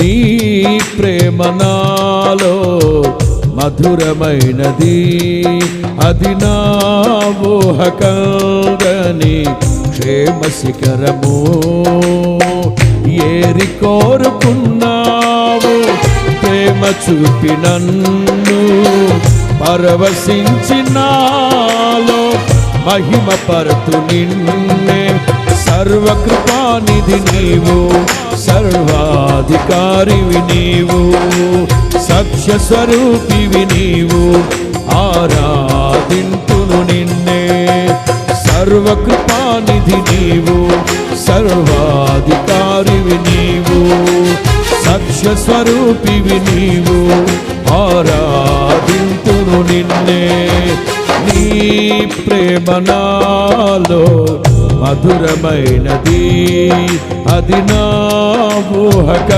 నీ ప్రేమ నాలో మధురమైనది, అది నా ఊహకందని క్షేమ శిఖరము. ఏరి కోరుకున్నావు ప్రేమ చూపి నన్ను, పరవశించినాలో మహిమ పరతు నిన్నే. సర్వకృపానిధి నీవు, సర్వాధికారివి నీవు, సత్య స్వరూపివి నీవు, ఆరాధింతును నిన్నే. సర్వకృపానిధి నీవు, సర్వాధికారివి నీవు, సత్య స్వరూపివి నీవు, ఆరాధింతును నిన్నే. నీ ప్రేమ నాలో మధురమైనది, అది నా ఊహక